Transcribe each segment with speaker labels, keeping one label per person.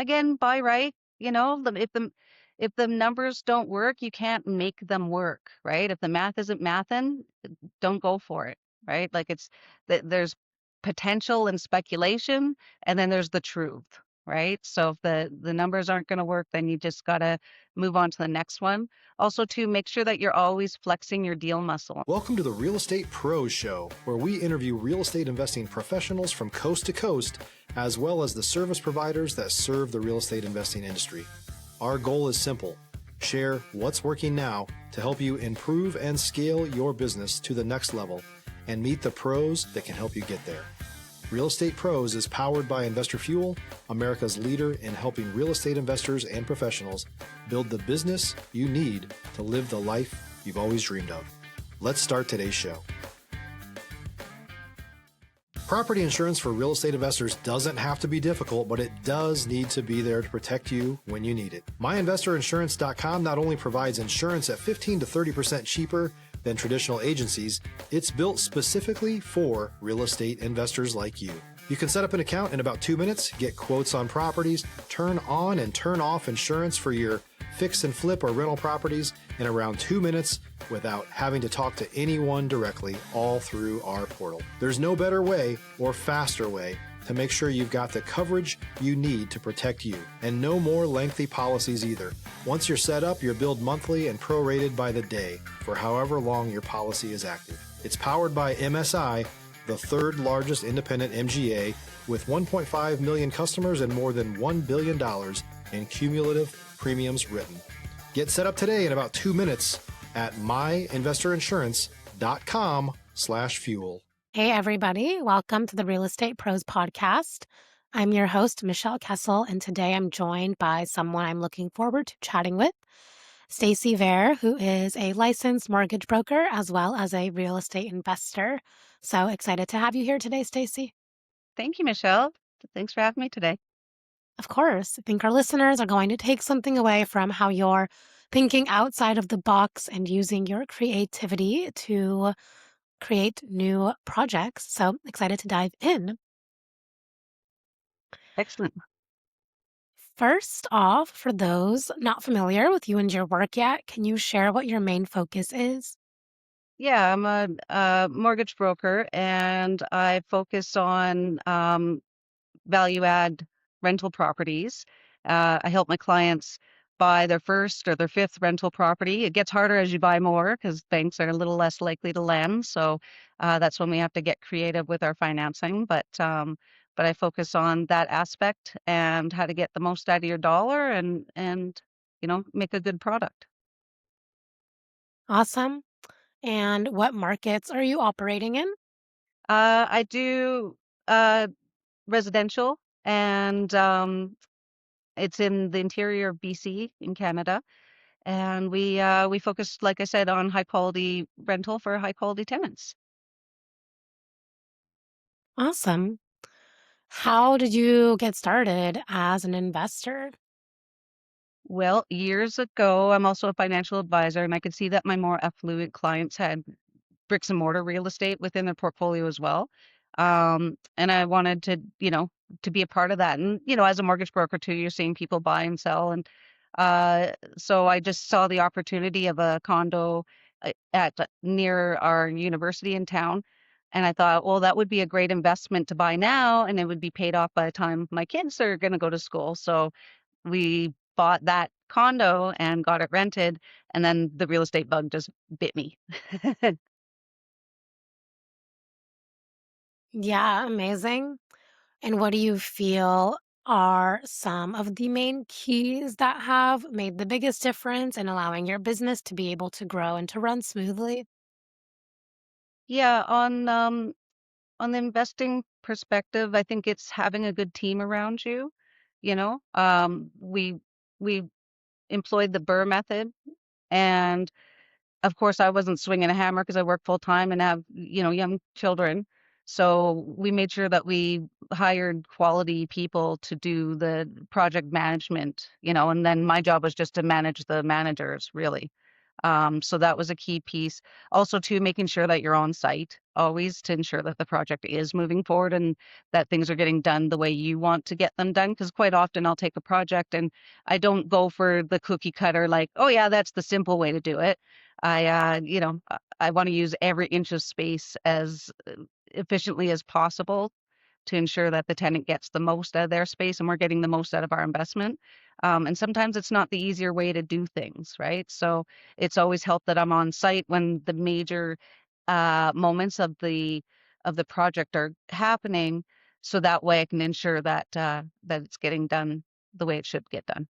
Speaker 1: again, buy right. If the numbers don't work, you can't make them work, right? If the math isn't mathin', don't go for it, right? Like there's potential and speculation, and then there's the truth, right? So if the numbers aren't going to work, then you just got to move on to the next one. Also, to make sure that you're always flexing your deal muscle.
Speaker 2: Welcome to the Real Estate Pros Show, where we interview real estate investing professionals from coast to coast, as well as the service providers that serve the real estate investing industry. Our goal is simple: share what's working now to help you improve and scale your business to the next level and meet the pros that can help you get there. Real Estate Pros is powered by Investor Fuel, America's leader in helping real estate investors and professionals build the business you need to live the life you've always dreamed of. Let's start today's show. Property insurance for real estate investors doesn't have to be difficult, but it does need to be there to protect you when you need it. MyInvestorInsurance.com not only provides insurance at 15 to 30% cheaper than traditional agencies, it's built specifically for real estate investors like you. You can set up an account in about 2 minutes, get quotes on properties, turn on and turn off insurance for your fix and flip or rental properties in around 2 minutes without having to talk to anyone directly, all through our portal. There's no better way or faster way to make sure you've got the coverage you need to protect you, and no more lengthy policies either. Once you're set up, you're billed monthly and prorated by the day for however long your policy is active. It's powered by MSI, the third largest independent MGA, with 1.5 million customers and more than $1 billion in cumulative premiums written. Get set up today in about 2 minutes at myinvestorinsurance.com/fuel.
Speaker 3: Hey, everybody. Welcome to the Real Estate Pros podcast. I'm your host, Michelle Kesil, and today I'm joined by someone I'm looking forward to chatting with, Stacey Vair, who is a licensed mortgage broker as well as a real estate investor. So excited to have you here today, Stacey.
Speaker 1: Thank you, Michelle. Thanks for having me today.
Speaker 3: Of course, I think our listeners are going to take something away from how you're thinking outside of the box and using your creativity to create new projects. So excited to dive in.
Speaker 1: Excellent.
Speaker 3: First off, for those not familiar with you and your work yet, can you share what your main focus is?
Speaker 1: Yeah, I'm a mortgage broker, and I focus on value add rental properties. I help my clients buy their first or their fifth rental property. It gets harder as you buy more because banks are a little less likely to lend. So that's when we have to get creative with our financing. But I focus on that aspect and how to get the most out of your dollar and make a good product.
Speaker 3: Awesome. And what markets are you operating in?
Speaker 1: I do residential, and it's in the interior of BC in Canada. And we focus, like I said, on high quality rental for high quality tenants.
Speaker 3: Awesome. How did you get started as an investor?
Speaker 1: Well, years ago, I'm also a financial advisor, and I could see that my more affluent clients had bricks and mortar real estate within their portfolio as well. And I wanted to be a part of that. And, as a mortgage broker too, you're seeing people buy and sell. And so I just saw the opportunity of a condo at near our university in town. And I thought, well, that would be a great investment to buy now, and it would be paid off by the time my kids are going to go to school. So we bought that condo and got it rented, and then the real estate bug just bit me.
Speaker 3: Yeah, amazing. And what do you feel are some of the main keys that have made the biggest difference in allowing your business to be able to grow and to run smoothly?
Speaker 1: Yeah, on the investing perspective, I think it's having a good team around you. We employed the Burr method, and of course, I wasn't swinging a hammer because I work full time and have, young children. So we made sure that we hired quality people to do the project management, and then my job was just to manage the managers, really. So that was a key piece. Also, too, making sure that you're on site always to ensure that the project is moving forward and that things are getting done the way you want to get them done. Because quite often I'll take a project and I don't go for the cookie cutter, like, oh yeah, that's the simple way to do it. I want to use every inch of space as efficiently as possible to ensure that the tenant gets the most out of their space and we're getting the most out of our investment. And sometimes it's not the easier way to do things, right? So it's always helped that I'm on site when the major moments of the project are happening, so that way I can ensure that that it's getting done the way it should get done.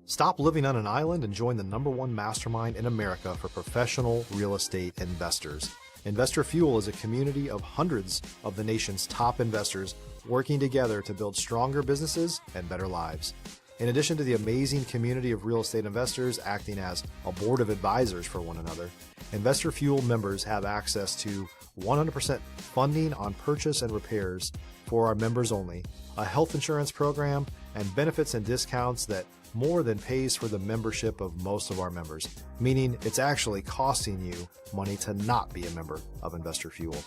Speaker 2: Stop living on an island and join the #1 mastermind in America for professional real estate investors. Investor Fuel is a community of hundreds of the nation's top investors working together to build stronger businesses and better lives. In addition to the amazing community of real estate investors acting as a board of advisors for one another, Investor Fuel members have access to 100% funding on purchase and repairs for our members only, a health insurance program, and benefits and discounts that more than pays for the membership of most of our members, meaning it's actually costing you money to not be a member of Investor Fuel.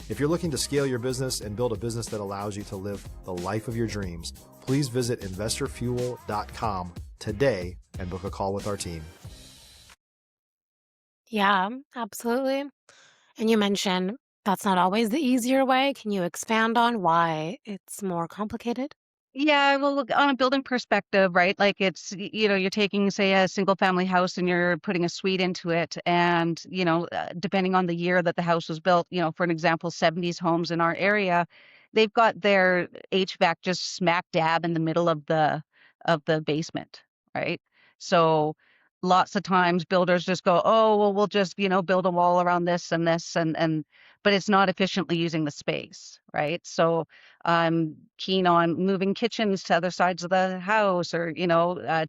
Speaker 2: If you're looking to scale your business and build a business that allows you to live the life of your dreams, please visit investorfuel.com today and book a call with our team.
Speaker 3: Yeah, absolutely. And you mentioned that's not always the easier way. Can you expand on why it's more complicated?
Speaker 1: Yeah, well, look, on a building perspective, right? Like you're taking, say, a single family house and you're putting a suite into it. And, depending on the year that the house was built, for an example, 70s homes in our area, they've got their HVAC just smack dab in the middle of the basement, right? So lots of times builders just go, oh, well, we'll just, build a wall around this and but it's not efficiently using the space, right? So I'm keen on moving kitchens to other sides of the house or,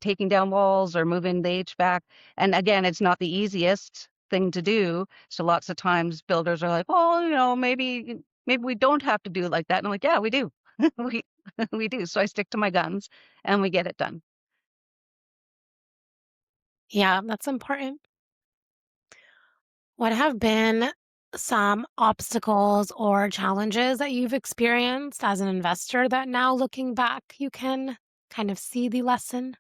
Speaker 1: taking down walls or moving the HVAC. And again, it's not the easiest thing to do. So lots of times builders are like, oh, maybe we don't have to do it like that. And I'm like, yeah, we do. we we do. So I stick to my guns and we get it done.
Speaker 3: Yeah, that's important. What have been some obstacles or challenges that you've experienced as an investor that now looking back, you can kind of see the lesson?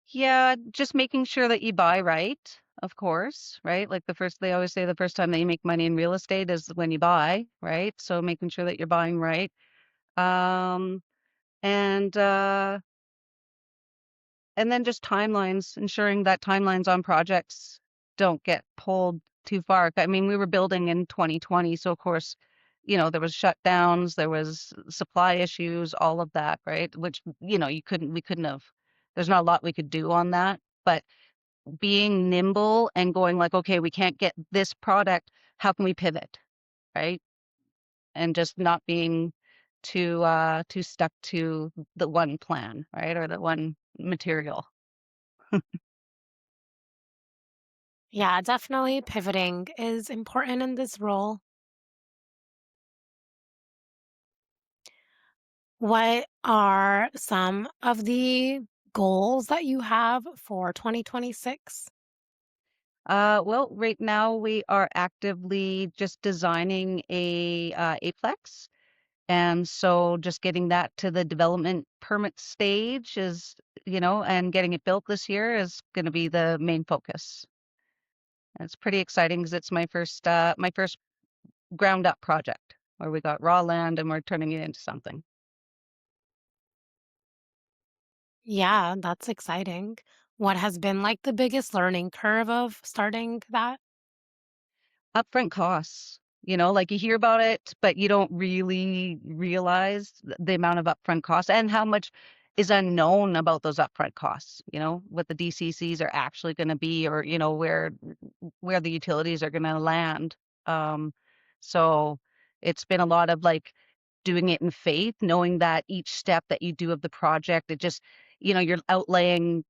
Speaker 1: Yeah, just making sure that you buy right, of course, right? Like they always say the first time that you make money in real estate is when you buy, right? So making sure that you're buying right. Um, and uh, and then just timelines, ensuring that timelines on projects don't get pulled too far. I mean, we were building in 2020, so of course, there was shutdowns, there was supply issues, all of that, right? Which, we couldn't have, there's not a lot we could do on that. But being nimble and going like, okay, we can't get this product, how can we pivot, right? And just not being too stuck to the one plan, right? Or the one material.
Speaker 3: Yeah, definitely pivoting is important in this role. What are some of the goals that you have for 2026?
Speaker 1: Well, right now we are actively just designing a aplex, and so just getting that to the development permit stage is, and getting it built this year is going to be the main focus. And it's pretty exciting because it's my first ground up project where we got raw land and we're turning it into something.
Speaker 3: Yeah, that's exciting. What has been like the biggest learning curve of starting that?
Speaker 1: Upfront costs, like you hear about it, but you don't really realize the amount of upfront costs and how much is unknown about those upfront costs, what the DCCs are actually going to be or, where the utilities are going to land. Um, so it's been a lot of like doing it in faith, knowing that each step that you do of the project, it just, you're outlaying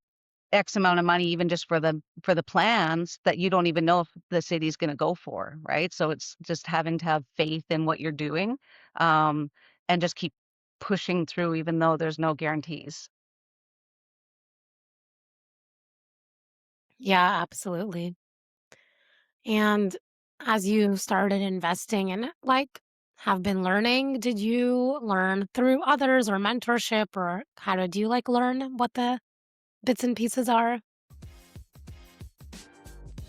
Speaker 1: X amount of money even just for the plans that you don't even know if the city's gonna go for, right? So it's just having to have faith in what you're doing, um, and just keep pushing through even though there's no guarantees.
Speaker 3: Yeah, absolutely. And as you started investing and like have been learning, did you learn through others or mentorship, or how did you like learn what the bits and pieces are?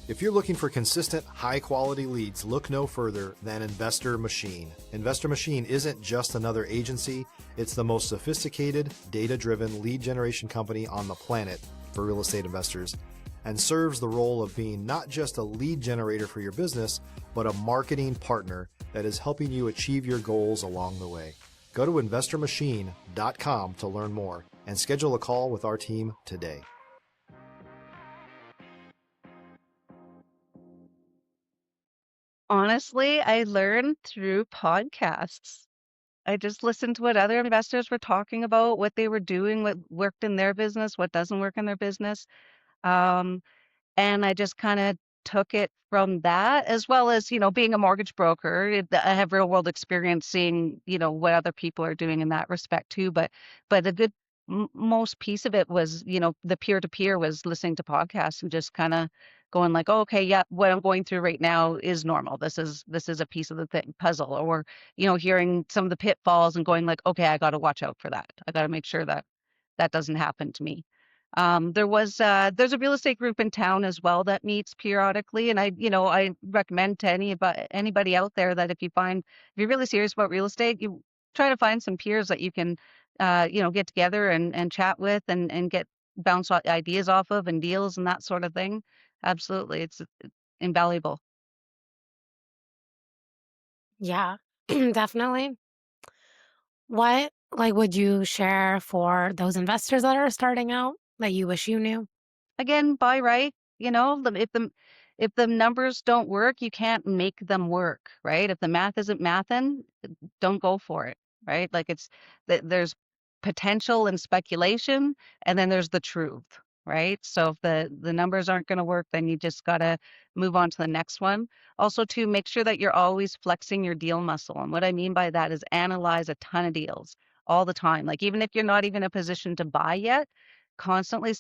Speaker 2: If you're looking for consistent, high quality leads, look no further than Investor Machine. Investor Machine isn't just another agency, it's the most sophisticated, data driven lead generation company on the planet for real estate investors, and serves the role of being not just a lead generator for your business, but a marketing partner that is helping you achieve your goals along the way. Go to investormachine.com to learn more and schedule a call with our team today.
Speaker 1: Honestly, I learned through podcasts. I just listened to what other investors were talking about, what they were doing, what worked in their business, what doesn't work in their business. Um, and I just kinda took it from that, as well as, being a mortgage broker, I have real world experience seeing, what other people are doing in that respect too, but a good m most piece of it was, the peer to peer was listening to podcasts and just kinda going like, "Oh, okay, yeah, what I'm going through right now is normal. This is a piece of the puzzle," or, hearing some of the pitfalls and going like, "Okay, I gotta watch out for that. I gotta make sure that that doesn't happen to me." There's a real estate group in town as well that meets periodically, and I recommend to anybody out there that if you're really serious about real estate, you try to find some peers that you can, get together and chat with and get ideas off of and deals and that sort of thing. Absolutely, it's invaluable.
Speaker 3: Yeah, definitely. What like would you share for those investors that are starting out that you wish you knew?
Speaker 1: Again, buy right, if the numbers don't work, you can't make them work, right? If the math isn't mathin', don't go for it, right? Like there's potential and speculation, and then there's the truth, right? So if the numbers aren't going to work, then you just got to move on to the next one. Also, to make sure that you're always flexing your deal muscle. And what I mean by that is analyze a ton of deals all the time. Like even if you're not even in a position to buy yet, constantly,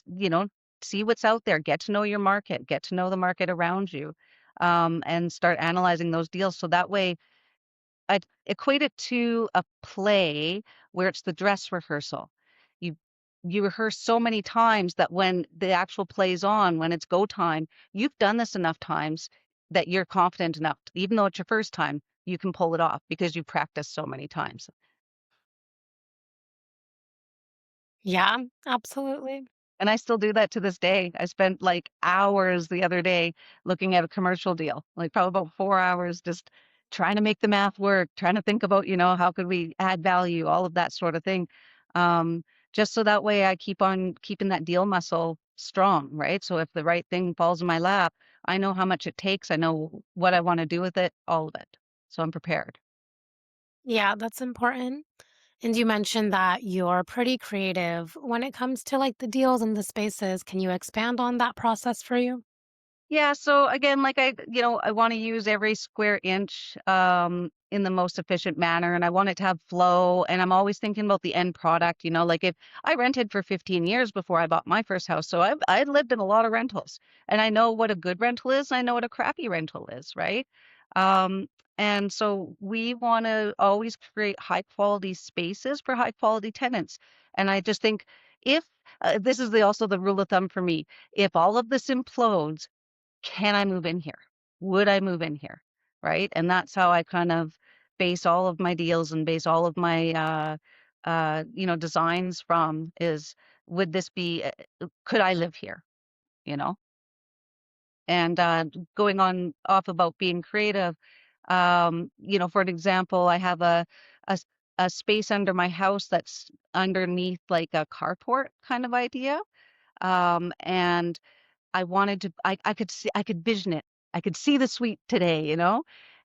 Speaker 1: see what's out there, get to know your market, get to know the market around you, and start analyzing those deals. So that way, I'd equate it to a play where it's the dress rehearsal. You you rehearse so many times that when the actual play's on, when it's go time, you've done this enough times that you're confident enough, even though it's your first time, you can pull it off because you practiced so many times.
Speaker 3: Yeah, absolutely.
Speaker 1: And I still do that to this day. I spent like hours the other day looking at a commercial deal, like probably about 4 hours, just trying to make the math work, trying to think about, how could we add value, all of that sort of thing. Um, just so that way I keep on keeping that deal muscle strong, right? So if the right thing falls in my lap, I know how much it takes. I know what I want to do with it, all of it. So I'm prepared.
Speaker 3: Yeah, that's important. And you mentioned that you're pretty creative when it comes to like the deals and the spaces. Can you expand on that process for you?
Speaker 1: Yeah, so again, like I want to use every square inch in the most efficient manner and I want it to have flow and I'm always thinking about the end product, like if I rented for 15 years before I bought my first house. So I lived in a lot of rentals and I know what a good rental is, I know what a crappy rental is, right? Um and so we want to always create high quality spaces for high quality tenants. And I just think if this is also the rule of thumb for me, if all of this implodes, can I move in here? Would I move in here? Right? And that's how I kind of base all of my deals and base all of my designs from is would this be could I live here? You know? And going on off about being creative, for an example, I have a s- a space under my house that's underneath like a carport kind of idea. And I could vision it. I could see the suite today.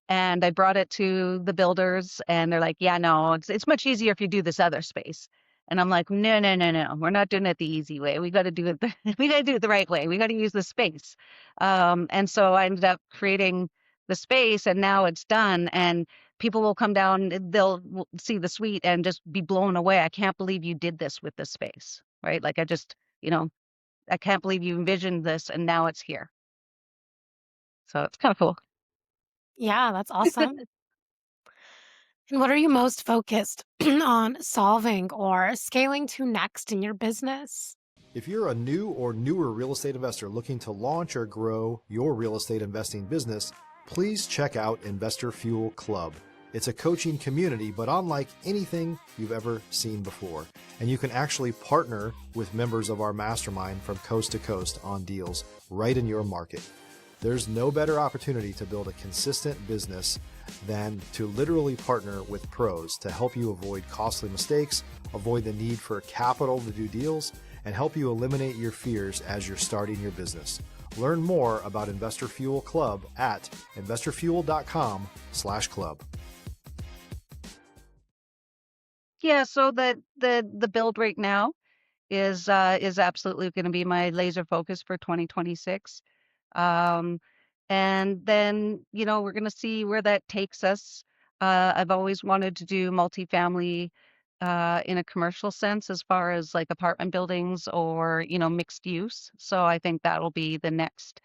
Speaker 1: And I brought it to the builders and they're like, "Yeah, no, it's much easier if you do this other space." And I'm like, "No, no, no, no. We're not doing it the easy way. We got to do it we got to do it the right way. We got to use the space." And so I ended up creating the space and now it's done and people will come down, they'll see the suite and just be blown away. I can't believe you did this with the space, right? Like I just, you know, I can't believe you envisioned this and now it's here. So it's kind of cool.
Speaker 3: Yeah, that's awesome. And what are you most focused on solving or scaling to next in your business?
Speaker 2: If you're a new or newer real estate investor looking to launch or grow your real estate investing business, please check out Investor Fuel Club. It's a coaching community, but unlike anything you've ever seen before. And you can actually partner with members of our mastermind from coast to coast on deals right in your market. There's no better opportunity to build a consistent business than to literally partner with pros to help you avoid costly mistakes, avoid the need for capital to do deals, and help you eliminate your fears as you're starting your business. Learn more about Investor Fuel Club at investorfuel.com/club.
Speaker 1: Yeah, so the build right now is absolutely going to be my laser focus for 2026. Um, and then, we're going to see where that takes us. I've always wanted to do multifamily in a commercial sense as far as like apartment buildings or, mixed use. So I think that'll be the next,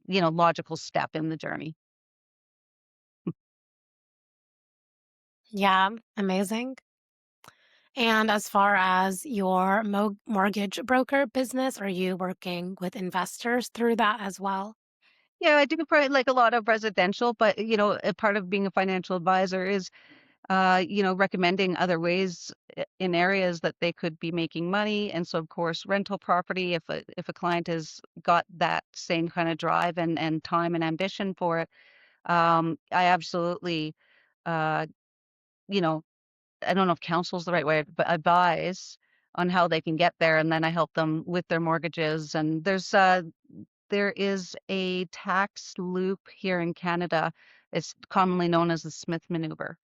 Speaker 1: logical step in the journey.
Speaker 3: Yeah, amazing. And as far as your mortgage broker business, are you working with investors through that as well?
Speaker 1: Yeah, I do probably like a lot of residential, but a part of being a financial advisor is recommending other ways in areas that they could be making money. And so, of course, rental property, if a client has got that same kind of drive and time and ambition for it, I absolutely, uh, you know, I don't know if counsel's the right way, but advise on how they can get there, and then I help them with their mortgages. And there is a tax loop here in Canada. It's commonly known as the Smith maneuver.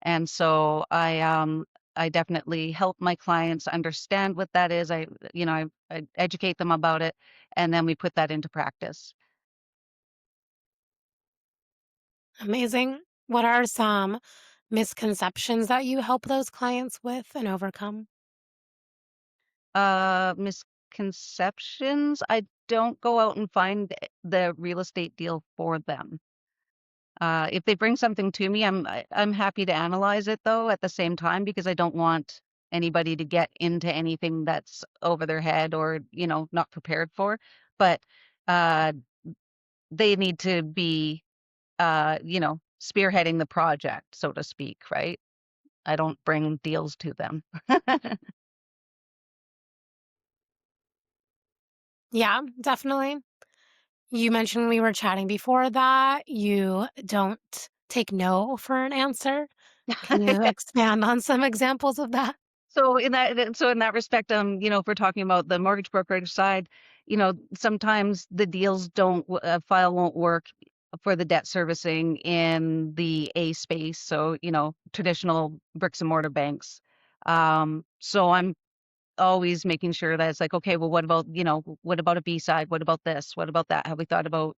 Speaker 1: And so I definitely help my clients understand what that is. I educate them about it, and then we put that into practice.
Speaker 3: Amazing. What are some misconceptions that you help those clients with and overcome?
Speaker 1: Misconceptions, I don't go out and find the real estate deal for them. If they bring something to me, I'm happy to analyze it though at the same time because I don't want anybody to get into anything that's over their head or, not prepared for. But uh, they need to be, spearheading the project, so to speak, right? I don't bring deals to them.
Speaker 3: Yeah, definitely. You mentioned when we were chatting before that you don't take no for an answer. Can you expand on some examples of that?
Speaker 1: So in that respect, if we're talking about the mortgage brokerage side, sometimes the deals don't file won't work for the debt servicing in the A space. So, traditional bricks and mortar banks. So I'm always making sure that it's like, okay, well, what about a B side? What about this? What about that? Have we thought about,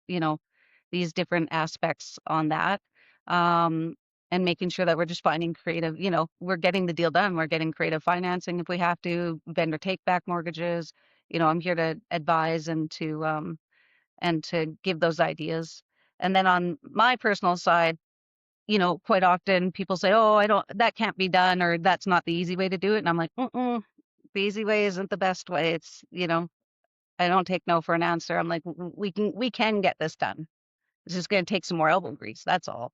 Speaker 1: these different aspects on that? Um, and making sure that we're just finding creative, we're getting the deal done. We're getting creative financing if we have to, vendor take back mortgages. I'm here to advise and to give those ideas. And then on my personal side, quite often people say, "Oh, I don't, that can't be done," or "That's not the easy way to do it." And I'm like, "Mm-mm, the easy way isn't the best way." I don't take no for an answer. I'm like, We can get this done. It's just going to take some more elbow grease. That's all."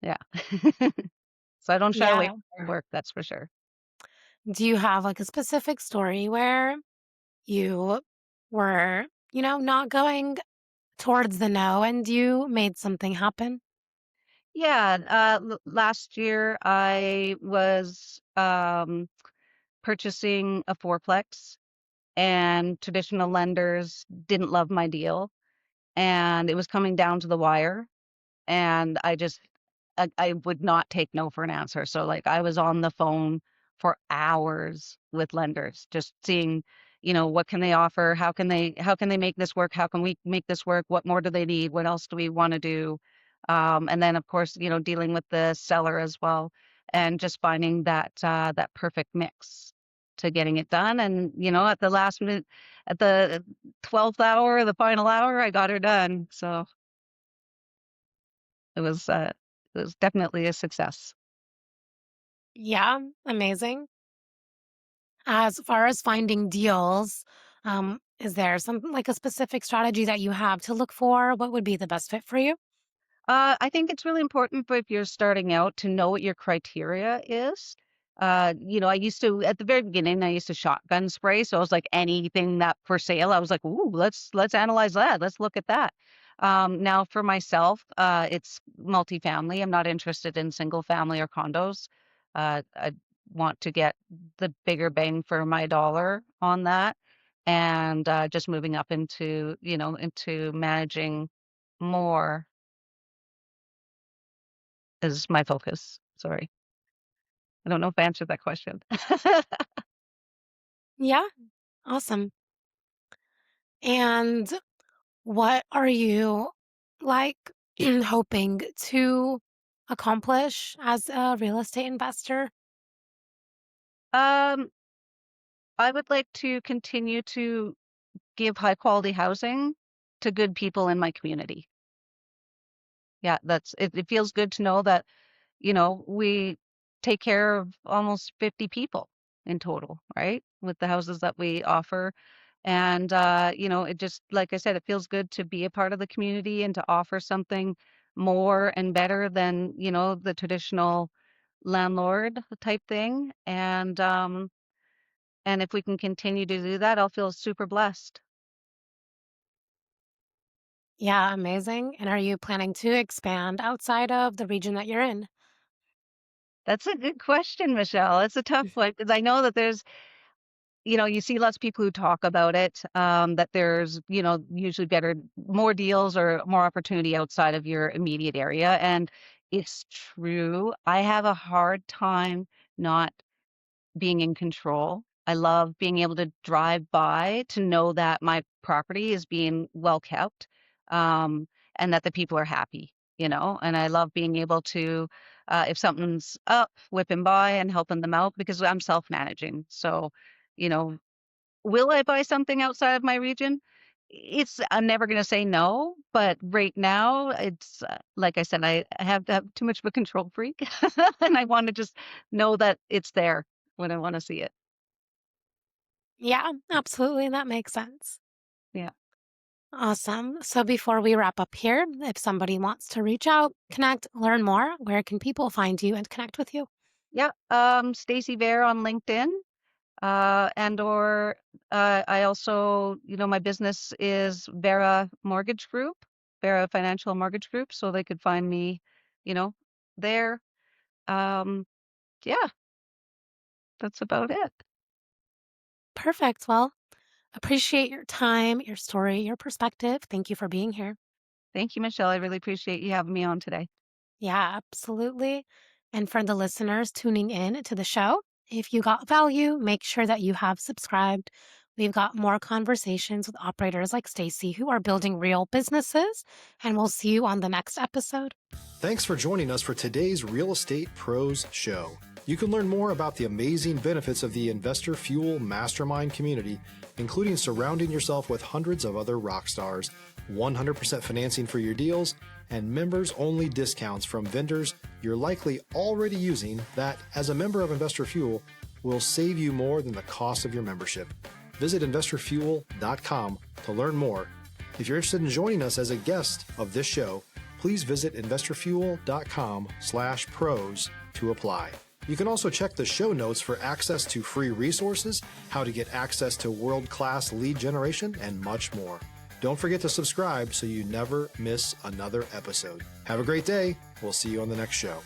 Speaker 1: Yeah. So I don't shy away
Speaker 3: Yeah.
Speaker 1: from hard work. That's for sure.
Speaker 3: Do you have like a specific story where you were, not going towards the no and you made something happen?
Speaker 1: Yeah. Last year I was purchasing a fourplex, and traditional lenders didn't love my deal, and it was coming down to the wire. And I would not take no for an answer. So like I was on the phone for hours with lenders, just seeing, what can they offer? How can they make this work? How can we make this work? What more do they need? What else do we want to do? And then of course, dealing with the seller as well and just finding that perfect mix. to getting it done. And, at the last minute, at the 12th hour, the final hour, I got her done. So it was definitely a success.
Speaker 3: Yeah, amazing. As far as finding deals, is there something like a specific strategy that you have to look for? What would be the best fit for you?
Speaker 1: I think it's really important for if you're starting out to know what your criteria is. I used to at the very beginning, I used to shotgun spray. So I was like anything that for sale, I was like, ooh, let's analyze that. Let's look at that. Now for myself, it's multifamily. I'm not interested in single family or condos. I want to get the bigger bang for my dollar on that, and just moving up into managing more is my focus. Sorry. I don't know if I answered that question.
Speaker 3: Yeah, awesome. And what are you like hoping to accomplish as a real estate investor?
Speaker 1: Um, I would like to continue to give high quality housing to good people in my community. Yeah, it feels good to know that, we take care of almost 50 people in total, right? With the houses that we offer. And it just like I said, it feels good to be a part of the community and to offer something more and better than, the traditional landlord type thing. And if we can continue to do that, I'll feel super blessed.
Speaker 3: Yeah, amazing. And are you planning to expand outside of the region that you're in?
Speaker 1: That's a good question, Michelle. It's a tough one because I know that you see lots of people who talk about it, that there's, usually more deals or more opportunity outside of your immediate area. And it's true. I have a hard time not being in control. I love being able to drive by to know that my property is being well kept, and that the people are happy. And I love being able to, if something's up, whipping by and helping them out because I'm self-managing. So, you know, will I buy something outside of my region? I'm never going to say no, but right now it's like I said, I have to have too much of a control freak, and I want to just know that it's there when I want to see it.
Speaker 3: Yeah, absolutely. That makes sense.
Speaker 1: Yeah.
Speaker 3: Awesome. So before we wrap up here, if somebody wants to reach out, connect, learn more, where can people find you and connect with you?
Speaker 1: Yeah. Stacey Vair on LinkedIn. And or I also, my business is Vera Mortgage Group, Vera Financial Mortgage Group, so they could find me, you know, there. Um, yeah, that's about it.
Speaker 3: Perfect. Well, appreciate your time, your story, your perspective. Thank you for being here.
Speaker 1: Thank you, Michelle. I really appreciate you having me on today.
Speaker 3: Yeah, absolutely. And for the listeners tuning in to the show, if you got value, make sure that you have subscribed. We've got more conversations with operators like Stacy who are building real businesses, and we'll see you on the next episode.
Speaker 2: Thanks for joining us for today's Real Estate Pros Show. You can learn more about the amazing benefits of the Investor Fuel Mastermind community, including surrounding yourself with hundreds of other rock stars, 100% financing for your deals, and members-only discounts from vendors you're likely already using that, as a member of Investor Fuel, will save you more than the cost of your membership. Visit investorfuel.com to learn more. If you're interested in joining us as a guest of this show, please visit investorfuel.com/pros to apply. You can also check the show notes for access to free resources, how to get access to world-class lead generation, and much more. Don't forget to subscribe so you never miss another episode. Have a great day. We'll see you on the next show.